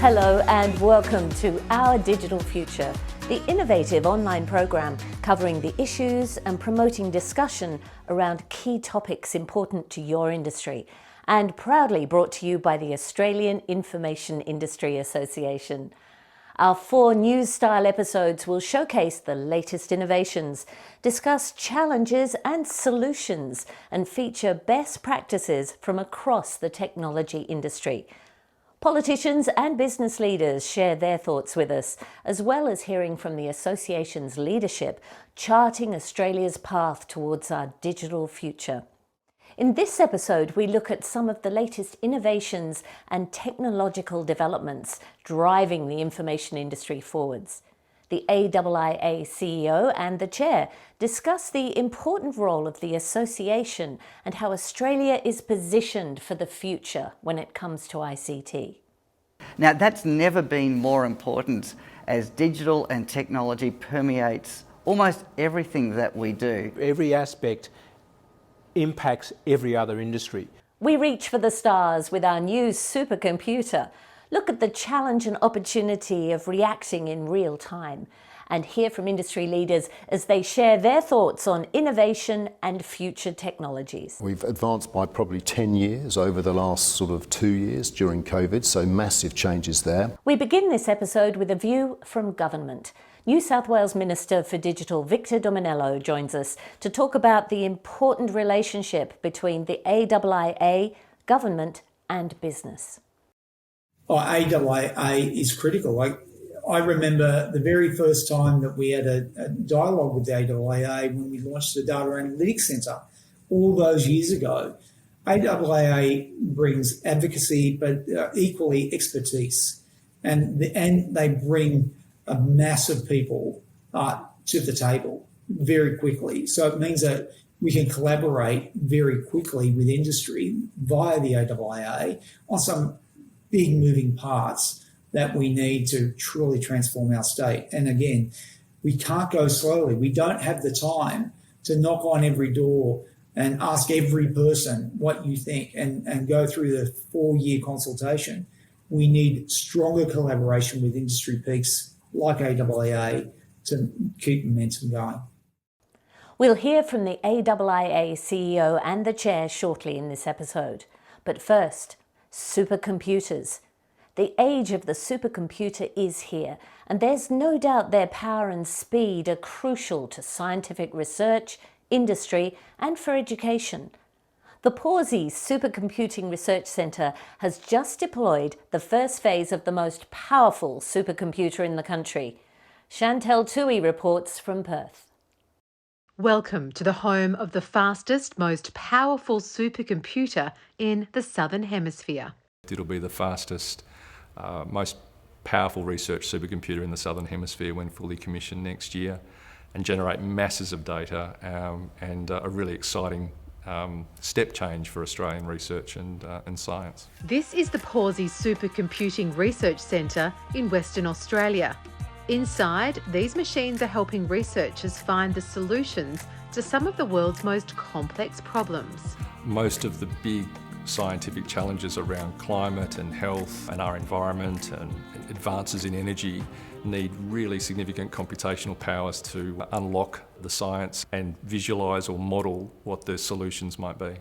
Hello and welcome to Our Digital Future, the innovative online program covering the issues and promoting discussion around key topics important to your industry, and proudly brought to you by the Australian Information Industry Association. Our 4 news-style episodes will showcase the latest innovations, discuss challenges and solutions, and feature best practices from across the technology industry. Politicians and business leaders share their thoughts with us, as well as hearing from the Association's leadership, charting Australia's path towards our digital future. In this episode, we look at some of the latest innovations and technological developments driving the information industry forwards. The AIIA CEO and the Chair discuss the important role of the Association and how Australia is positioned for the future when it comes to ICT. Now, that's never been more important as digital and technology permeates almost everything that we do. Every aspect impacts every other industry. We reach for the stars with our new supercomputer, look at the challenge and opportunity of reacting in real time, and hear from industry leaders as they share their thoughts on innovation and future technologies. We've advanced by probably 10 years over the last 2 years during COVID, so massive changes there. We begin this episode with a view from government. New South Wales Minister for Digital Victor Dominello joins us to talk about the important relationship between the AIIA, government and business. AIIA is critical. I remember the very first time that we had a dialogue with the AIIA when we launched the Data Analytics Centre all those years ago. AIIA brings advocacy, but equally expertise, and they bring a mass of people to the table very quickly. So it means that we can collaborate very quickly with industry via the AIIA on some big moving parts that we need to truly transform our state. And again, we can't go slowly. We don't have the time to knock on every door and ask every person what you think and go through the 4-year consultation. We need stronger collaboration with industry peaks like AIIA to keep momentum going. We'll hear from the AIIA CEO and the Chair shortly in this episode. But first, supercomputers. The age of the supercomputer is here, and there's no doubt their power and speed are crucial to scientific research, industry, and for education. The Pawsey Supercomputing Research Centre has just deployed the first phase of the most powerful supercomputer in the country. Chantel Toohey reports from Perth. Welcome to the home of the fastest, most powerful supercomputer in the Southern Hemisphere. It'll be the fastest, most powerful research supercomputer in the Southern Hemisphere when fully commissioned next year, and generate masses of data and a really exciting step change for Australian research and science. This is the Pawsey Supercomputing Research Centre in Western Australia. Inside, these machines are helping researchers find the solutions to some of the world's most complex problems. Most of the big scientific challenges around climate and health and our environment and advances in energy need really significant computational powers to unlock the science and visualise or model what the solutions might be.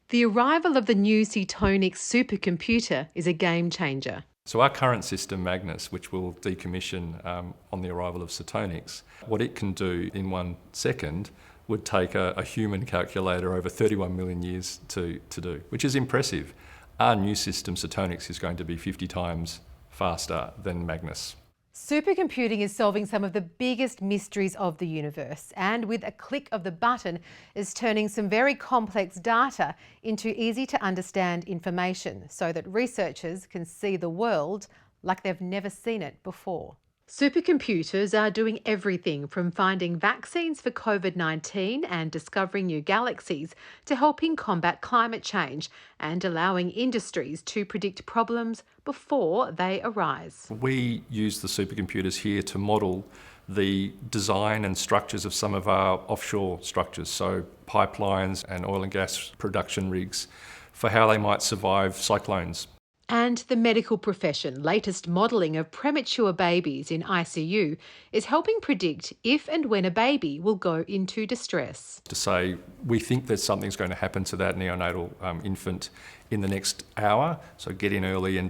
The arrival of the new Seatonix supercomputer is a game changer. So our current system, Magnus, which we'll decommission on the arrival of Seatonix, what it can do in 1 second would take a human calculator over 31 million years to do, which is impressive. Our new system, Seatonix, is going to be 50 times faster than Magnus. Supercomputing is solving some of the biggest mysteries of the universe, and with a click of the button is turning some very complex data into easy to understand information so that researchers can see the world like they've never seen it before. Supercomputers are doing everything from finding vaccines for COVID-19 and discovering new galaxies to helping combat climate change and allowing industries to predict problems before they arise. We use the supercomputers here to model the design and structures of some of our offshore structures, so pipelines and oil and gas production rigs, for how they might survive cyclones. And the medical profession, latest modelling of premature babies in ICU, is helping predict if and when a baby will go into distress. To say, we think that something's going to happen to that neonatal infant in the next hour, so get in early and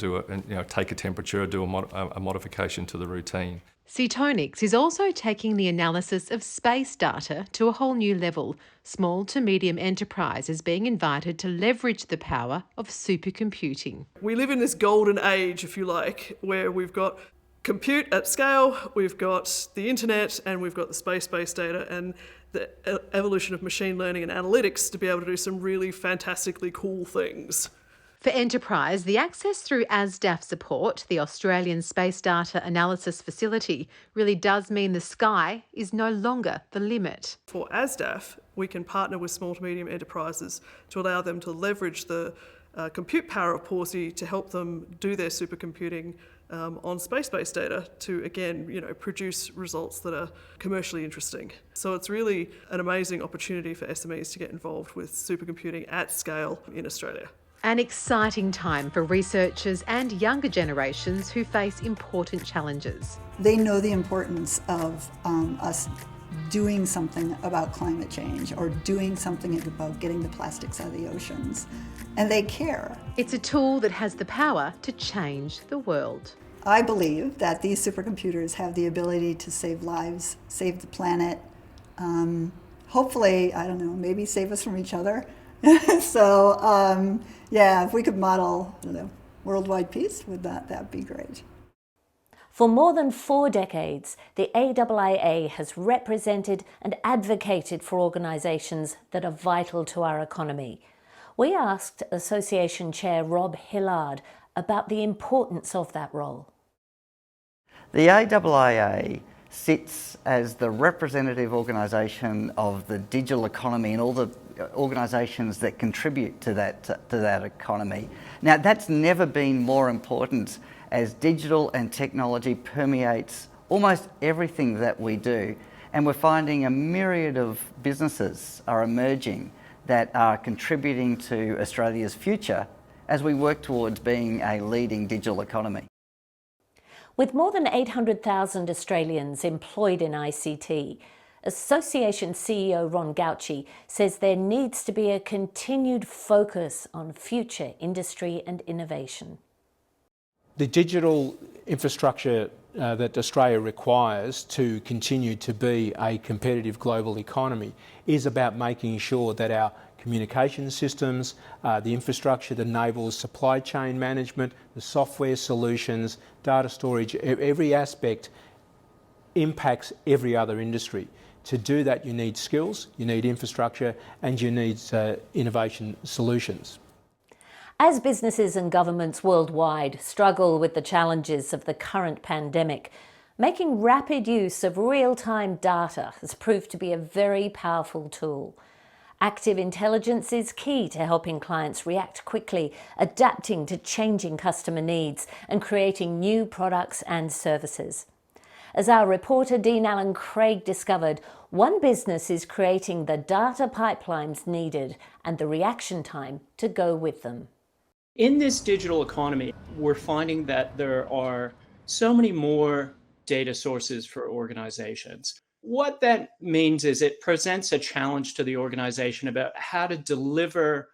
take a temperature, do a modification to the routine. Seatonix is also taking the analysis of space data to a whole new level. Small to medium enterprise is being invited to leverage the power of supercomputing. We live in this golden age, if you like, where we've got compute at scale, we've got the internet, and we've got the space-based data and the evolution of machine learning and analytics to be able to do some really fantastically cool things. For enterprise, the access through ASDAF support, the Australian Space Data Analysis Facility, really does mean the sky is no longer the limit. For ASDAF, we can partner with small to medium enterprises to allow them to leverage the compute power of Pawsey to help them do their supercomputing on space-based data to, again, produce results that are commercially interesting. So it's really an amazing opportunity for SMEs to get involved with supercomputing at scale in Australia. An exciting time for researchers and younger generations who face important challenges. They know the importance of us doing something about climate change or doing something about getting the plastics out of the oceans, and they care. It's a tool that has the power to change the world. I believe that these supercomputers have the ability to save lives, save the planet, hopefully, I don't know, maybe save us from each other. So, if we could model worldwide peace, that'd be great. For more than 4 decades, the AIIA has represented and advocated for organisations that are vital to our economy. We asked Association Chair Rob Hillard about the importance of that role. The AIIA sits as the representative organisation of the digital economy and all the organisations that contribute to that economy. Now, that's never been more important as digital and technology permeates almost everything that we do, and we're finding a myriad of businesses are emerging that are contributing to Australia's future as we work towards being a leading digital economy. With more than 800,000 Australians employed in ICT, Association CEO Ron Gauci says there needs to be a continued focus on future industry and innovation. The digital infrastructure that Australia requires to continue to be a competitive global economy is about making sure that our communication systems, the infrastructure that enables supply chain management, the software solutions, data storage, every aspect impacts every other industry. To do that, you need skills, you need infrastructure, and you need innovation solutions. As businesses and governments worldwide struggle with the challenges of the current pandemic, making rapid use of real-time data has proved to be a very powerful tool. Active intelligence is key to helping clients react quickly, adapting to changing customer needs, and creating new products and services. As our reporter Dean Allen Craig discovered, one business is creating the data pipelines needed and the reaction time to go with them. In this digital economy, we're finding that there are so many more data sources for organizations. What that means is it presents a challenge to the organization about how to deliver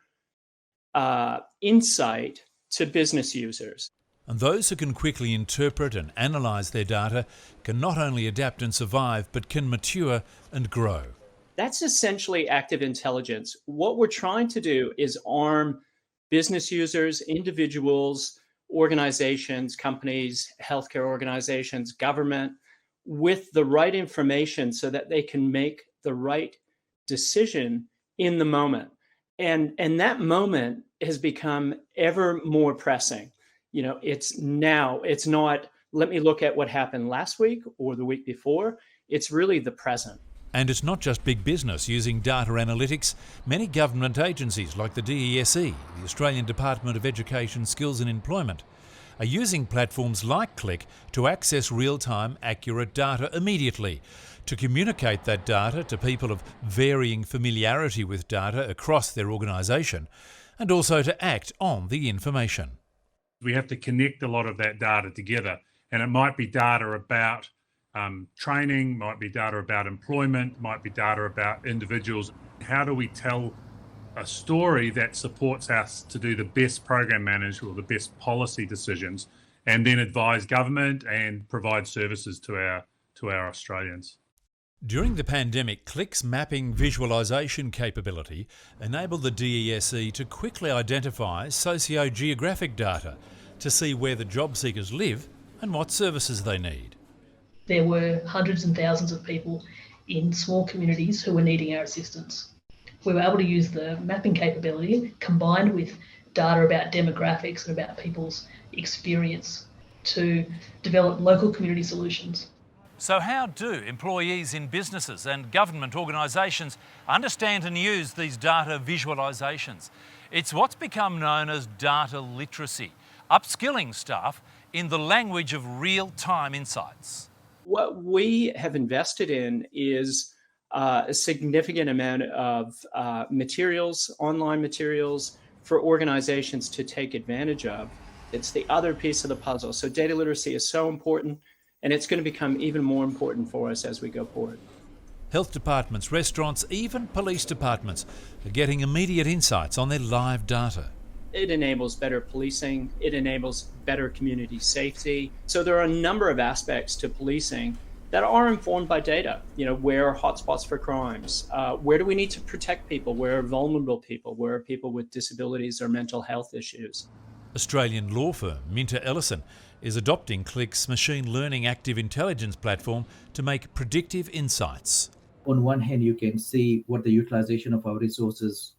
insight to business users. And those who can quickly interpret and analyse their data can not only adapt and survive, but can mature and grow. That's essentially active intelligence. What we're trying to do is arm business users, individuals, organizations, companies, healthcare organizations, government, with the right information so that they can make the right decision in the moment. And that moment has become ever more pressing. It's now, it's not, let me look at what happened last week or the week before. It's really the present. And it's not just big business using data analytics. Many government agencies like the DESE, the Australian Department of Education, Skills and Employment, are using platforms like Click to access real-time, accurate data immediately, to communicate that data to people of varying familiarity with data across their organisation, and also to act on the information. We have to connect a lot of that data together, and it might be data about training, might be data about employment, might be data about individuals. How do we tell a story that supports us to do the best program management or the best policy decisions, and then advise government and provide services to our Australians? During the pandemic, Click's mapping visualisation capability enabled the DESE to quickly identify socio-geographic data to see where the job seekers live and what services they need. There were hundreds and thousands of people in small communities who were needing our assistance. We were able to use the mapping capability combined with data about demographics and about people's experience to develop local community solutions. So how do employees in businesses and government organisations understand and use these data visualisations? It's what's become known as data literacy, upskilling staff in the language of real-time insights. What we have invested in is a significant amount of materials, online materials for organizations to take advantage of. It's the other piece of the puzzle. So data literacy is so important, and it's going to become even more important for us as we go forward. Health departments, restaurants, even police departments are getting immediate insights on their live data. It enables better policing. It enables better community safety. So there are a number of aspects to policing that are informed by data. You know, where are hotspots for crimes? Where do we need to protect people? Where are vulnerable people? Where are people with disabilities or mental health issues? Australian law firm Minter Ellison is adopting Click's machine learning active intelligence platform to make predictive insights. On one hand, you can see what the utilization of our resources,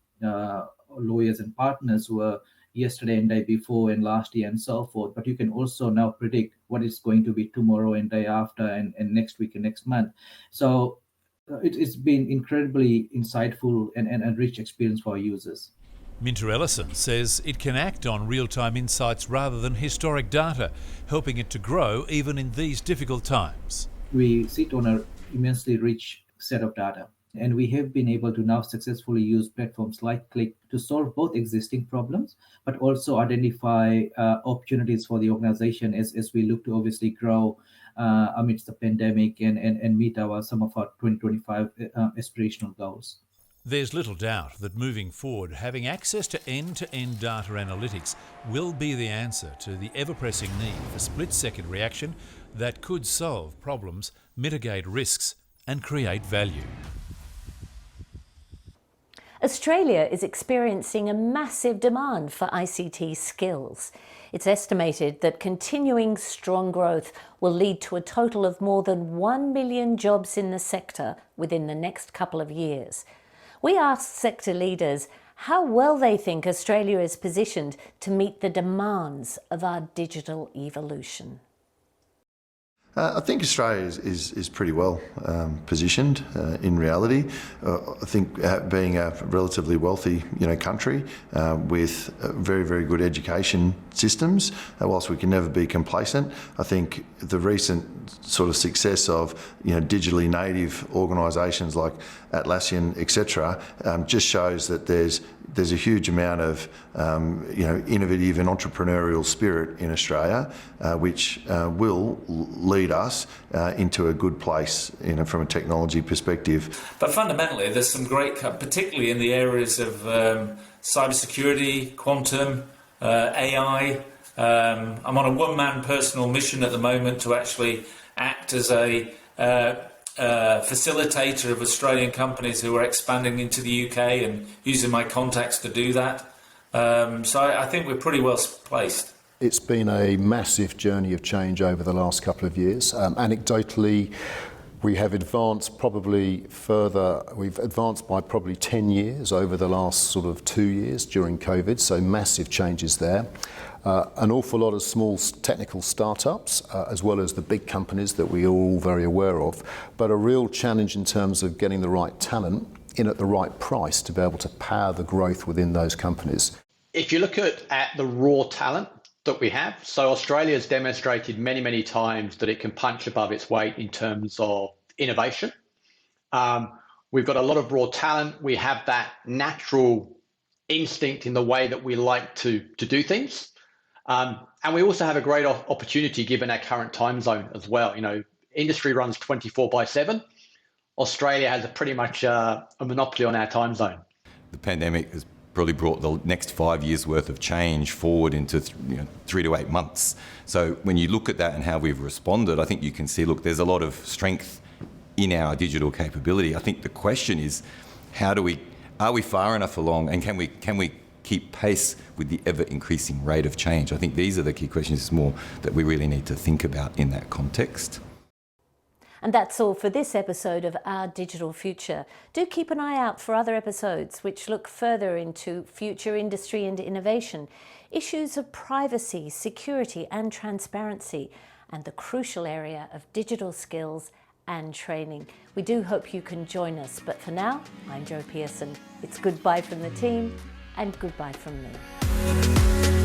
lawyers and partners were yesterday and day before and last year and so forth. But you can also now predict what it's going to be tomorrow and day after and next week and next month. So it's been incredibly insightful and rich experience for our users. Minter Ellison says it can act on real-time insights rather than historic data, helping it to grow even in these difficult times. We sit on an immensely rich set of data, and we have been able to now successfully use platforms like Click to solve both existing problems, but also identify opportunities for the organization as we look to obviously grow amidst the pandemic and meet some of our 2025 aspirational goals. There's little doubt that moving forward, having access to end-to-end data analytics will be the answer to the ever-pressing need for split-second reaction that could solve problems, mitigate risks and create value. Australia is experiencing a massive demand for ICT skills. It's estimated that continuing strong growth will lead to a total of more than 1 million jobs in the sector within the next couple of years. We asked sector leaders how well they think Australia is positioned to meet the demands of our digital evolution. I think Australia is pretty well positioned in reality. I think being a relatively wealthy country with very, very good education systems, whilst we can never be complacent, I think the recent sort of success of digitally native organisations like Atlassian, etc., just shows that there's a huge amount of innovative and entrepreneurial spirit in Australia, which will lead us into a good place from a technology perspective. But fundamentally, there's some great, particularly in the areas of cybersecurity, quantum, AI. I'm on a one-man personal mission at the moment to actually act as a facilitator of Australian companies who are expanding into the UK and using my contacts to do that. So I think we're pretty well placed. It's been a massive journey of change over the last couple of years. Anecdotally, we have advanced probably further. We've advanced by probably 10 years over the last sort of 2 years during COVID, so massive changes there. An awful lot of small technical startups, as well as the big companies that we are all very aware of, but a real challenge in terms of getting the right talent in at the right price to be able to power the growth within those companies. If you look at the raw talent that we have, so Australia has demonstrated many, many times that it can punch above its weight in terms of innovation. We've got a lot of raw talent. We have that natural instinct in the way that we like to do things. And we also have a great opportunity given our current time zone as well. You know, industry runs 24/7. Australia has pretty much a monopoly on our time zone. The pandemic has probably brought the next 5 years worth of change forward into 3 to 8 months. So when you look at that and how we've responded, I think you can see, look, there's a lot of strength in our digital capability. I think the question is, are we far enough along, and can we keep pace with the ever-increasing rate of change? I think these are the key questions more that we really need to think about in that context. And that's all for this episode of Our Digital Future. Do keep an eye out for other episodes which look further into future industry and innovation, issues of privacy, security and transparency, and the crucial area of digital skills and training. We do hope you can join us, but for now, I'm Jo Pearson. It's goodbye from the team and goodbye from me.